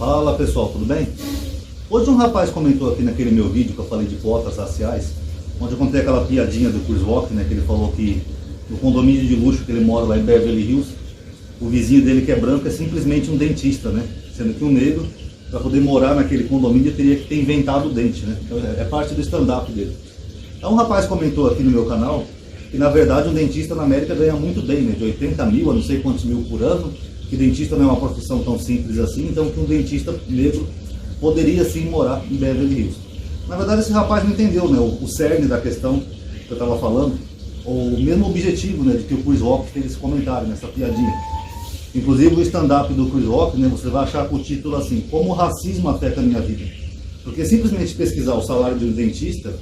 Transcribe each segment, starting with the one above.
Fala pessoal, tudo bem? Hoje um rapaz comentou aqui naquele meu vídeo que eu falei de cotas raciais, onde eu contei aquela piadinha do Chris Rock, né, que ele falou que no condomínio de luxo que ele mora lá em Beverly Hills, o vizinho dele que é branco é simplesmente um dentista, né? Sendo que um negro, para poder morar naquele condomínio, teria que ter inventado o dente, né? Então é parte do stand-up dele. Então um rapaz comentou aqui no meu canal que na verdade um dentista na América ganha muito bem, né? De 80 mil a não sei quantos mil por ano, que dentista não é uma profissão tão simples assim, então que um dentista negro poderia sim morar em Beverly Hills. Na verdade esse rapaz não entendeu, né, o cerne da questão que eu estava falando, ou o mesmo objetivo, né, de que o Chris Rock fez esse comentário, nessa piadinha. Inclusive o stand-up do Chris Rock, né, você vai achar com o título assim, como o racismo afeta a minha vida. Porque simplesmente pesquisar o salário de um dentista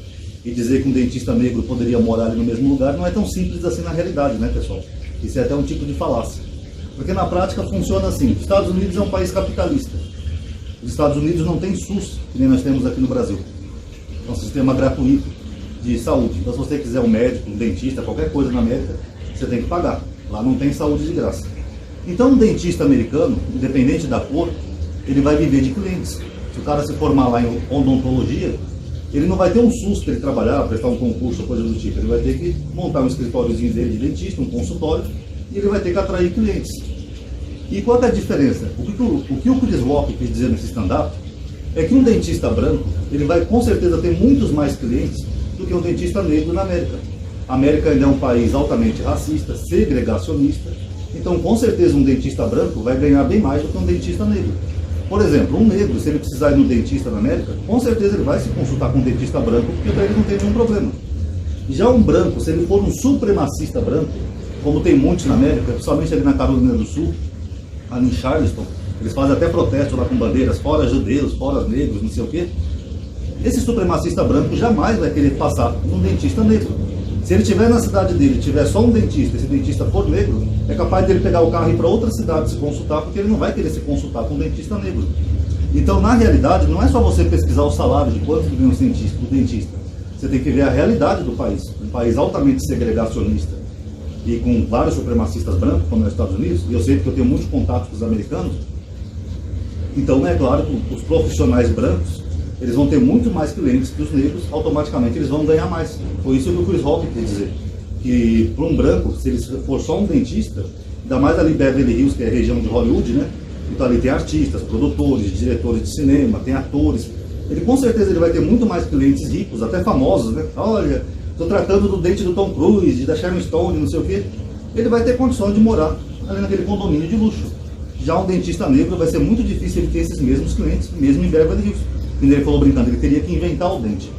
e dizer que um dentista negro poderia morar ali no mesmo lugar não é tão simples assim na realidade, né, pessoal? Isso é até um tipo de falácia. Porque na prática funciona assim, os Estados Unidos é um país capitalista. Os Estados Unidos não tem SUS, que nem nós temos aqui no Brasil. É um sistema gratuito de saúde. Então se você quiser um médico, um dentista, qualquer coisa na América, você tem que pagar. Lá não tem saúde de graça. Então um dentista americano, independente da cor, ele vai viver de clientes. Se o cara se formar lá em odontologia, ele não vai ter um SUS para ele trabalhar, prestar um concurso ou coisa do tipo. Ele vai ter que montar um escritóriozinho dele de dentista, um consultório, e ele vai ter que atrair clientes. E qual é a diferença? O que o Chris Rock quis dizer nesse stand-up é que um dentista branco, ele vai com certeza ter muitos mais clientes do que um dentista negro na América. A América ainda é um país altamente racista, segregacionista, então com certeza um dentista branco vai ganhar bem mais do que um dentista negro. Por exemplo, um negro, se ele precisar ir no dentista na América, com certeza ele vai se consultar com um dentista branco, porque para ele não tem nenhum problema. Já um branco, se ele for um supremacista branco, como tem muitos na América, principalmente ali na Carolina do Sul, ali em Charleston, eles fazem até protesto lá com bandeiras, fora judeus, fora negros, não sei o quê. Esse supremacista branco jamais vai querer passar num dentista negro. Se ele estiver na cidade dele, tiver só um dentista, esse dentista for negro, é capaz dele pegar o carro e ir para outra cidade se consultar, porque ele não vai querer se consultar com um dentista negro. Então, na realidade, não é só você pesquisar o salário de quanto ganha o dentista. Você tem que ver a realidade do país. Um país altamente segregacionista e com vários supremacistas brancos, como é os Estados Unidos, e eu sei porque eu tenho muitos contatos com os americanos. Então, é claro que os profissionais brancos, eles vão ter muito mais clientes que os negros, automaticamente eles vão ganhar mais. Foi isso que o Chris Rock quer dizer, que para um branco, se ele for só um dentista, ainda mais ali em Beverly Hills, que é a região de Hollywood, né? Então ali tem artistas, produtores, diretores de cinema, tem atores. Ele com certeza ele vai ter muito mais clientes ricos, até famosos, né? Olha, estou tratando do dente do Tom Cruise, da Sharon Stone, não sei o quê. Ele vai ter condição de morar ali naquele condomínio de luxo. Já um dentista negro vai ser muito difícil ele ter esses mesmos clientes, mesmo em Beverly Hills. Como ele falou brincando, ele teria que inventar o dente.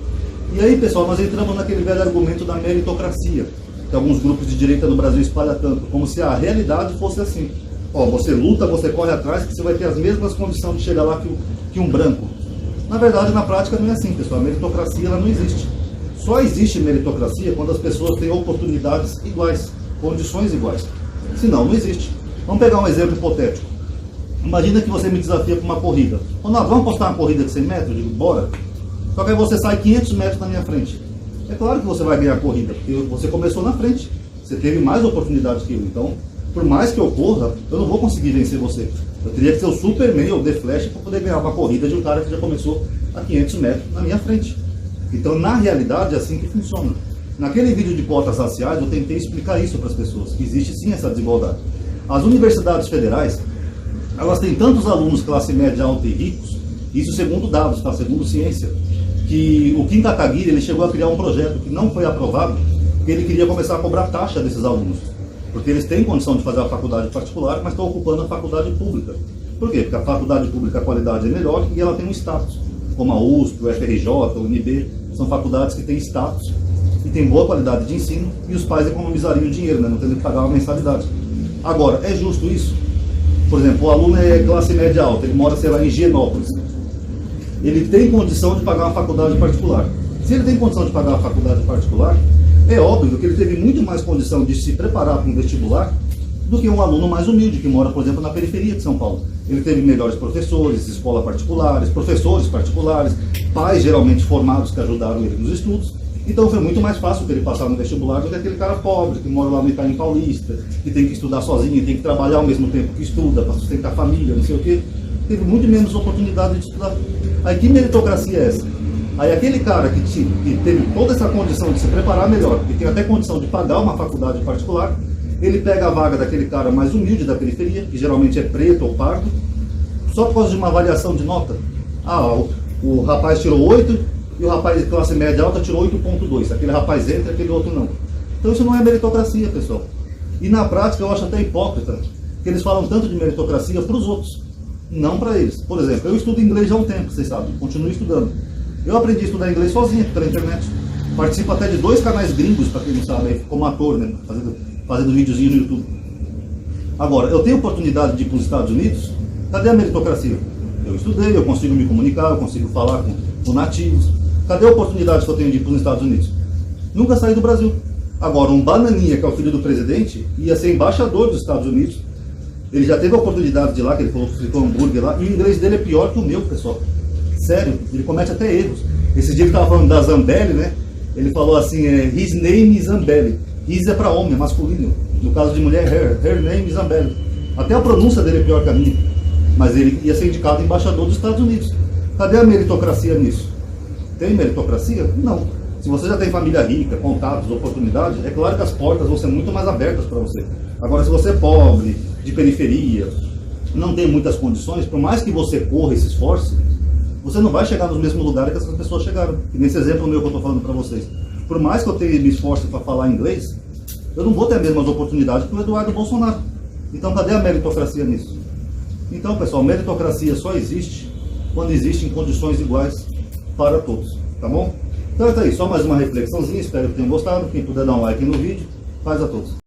E aí, pessoal, nós entramos naquele velho argumento da meritocracia, que alguns grupos de direita no Brasil espalham tanto, como se a realidade fosse assim. Ó, você luta, você corre atrás, que você vai ter as mesmas condições de chegar lá que um branco. Na verdade, na prática não é assim, pessoal. A meritocracia ela não existe. Só existe meritocracia quando as pessoas têm oportunidades iguais, condições iguais. Senão, não existe. Vamos pegar um exemplo hipotético. Imagina que você me desafia para uma corrida. Ronaldo, vamos postar uma corrida de 100 metros? Eu digo, bora. Só que aí você sai 500 metros na minha frente. É claro que você vai ganhar a corrida, porque você começou na frente. Você teve mais oportunidades que eu. Então, por mais que eu corra, eu não vou conseguir vencer você. Eu teria que ser o Superman ou The Flash para poder ganhar uma corrida de um cara que já começou a 500 metros na minha frente. Então, na realidade, é assim que funciona. Naquele vídeo de cotas raciais, eu tentei explicar isso para as pessoas, que existe sim essa desigualdade. As universidades federais, elas têm tantos alunos classe média, alta e ricos, isso segundo dados, tá? Segundo ciência, que o Kim Kataguiri ele chegou a criar um projeto que não foi aprovado, porque ele queria começar a cobrar taxa desses alunos. Porque eles têm condição de fazer a faculdade particular, mas estão ocupando a faculdade pública. Por quê? Porque a faculdade pública, a qualidade é melhor e ela tem um status. Como a USP, o FRJ, o UNB, são faculdades que têm status e têm boa qualidade de ensino e os pais economizariam dinheiro, né? Não tendo que pagar uma mensalidade. Agora, é justo isso? Por exemplo, o aluno é classe média alta, ele mora, sei lá, em Higienópolis. Ele tem condição de pagar uma faculdade particular. Se ele tem condição de pagar uma faculdade particular, é óbvio que ele teve muito mais condição de se preparar para um vestibular do que um aluno mais humilde, que mora, por exemplo, na periferia de São Paulo. Ele teve melhores professores, escolas particulares, professores particulares, pais geralmente formados que ajudaram ele nos estudos. Então foi muito mais fácil para ele passar no vestibular do que aquele cara pobre, que mora lá no Itaim Paulista, que tem que estudar sozinho, tem que trabalhar ao mesmo tempo que estuda, para sustentar a família, não sei o quê. teve muito menos oportunidade de estudar. Aí que meritocracia é essa? Aí aquele cara que teve toda essa condição de se preparar melhor, que tem até condição de pagar uma faculdade particular, ele pega a vaga daquele cara mais humilde da periferia, que geralmente é preto ou pardo, só por causa de uma variação de nota. O rapaz tirou 8 e o rapaz de classe média alta tirou 8,2. Aquele rapaz entra, aquele outro não. Então isso não é meritocracia, pessoal. E na prática eu acho até hipócrita que eles falam tanto de meritocracia para os outros, não para eles. Por exemplo, eu estudo inglês já há um tempo, vocês sabem, continuo estudando. Eu aprendi a estudar inglês sozinho pela internet. Participo até de 2 canais gringos, para quem não sabe, como ator, né? Fazendo videozinho no YouTube. Agora, eu tenho oportunidade de ir para os Estados Unidos, cadê a meritocracia? Eu estudei, eu consigo me comunicar, eu consigo falar com nativos. Cadê a oportunidade que eu tenho de ir para os Estados Unidos? Nunca saí do Brasil. Agora, um bananinha, que é o filho do presidente, ia ser embaixador dos Estados Unidos. Ele já teve a oportunidade de ir lá, que ele falou que ficou hambúrguer lá, e o inglês dele é pior que o meu, pessoal. Sério, ele comete até erros. Esse dia ele estava falando da Zambelli, né? Ele falou assim, his name is Zambelli. His é para homem, é masculino. No caso de mulher, her name is Zambelli. Até a pronúncia dele é pior que a minha. Mas ele ia ser indicado embaixador dos Estados Unidos. Cadê a meritocracia nisso? Tem meritocracia? Não. Se você já tem família rica, contatos, oportunidades, é claro que as portas vão ser muito mais abertas para você. Agora, se você é pobre, de periferia, não tem muitas condições, por mais que você corra e se esforce, você não vai chegar nos mesmos lugares que essas pessoas chegaram. E nesse exemplo meu que eu estou falando para vocês. Por mais que eu tenha me esforço para falar inglês, eu não vou ter as mesmas oportunidades que o Eduardo Bolsonaro. Então, cadê a meritocracia nisso? Então, pessoal, meritocracia só existe quando existem condições iguais para todos, tá bom? Então é isso aí, só mais uma reflexãozinha, espero que tenham gostado. Quem puder dar um like no vídeo, faz a todos.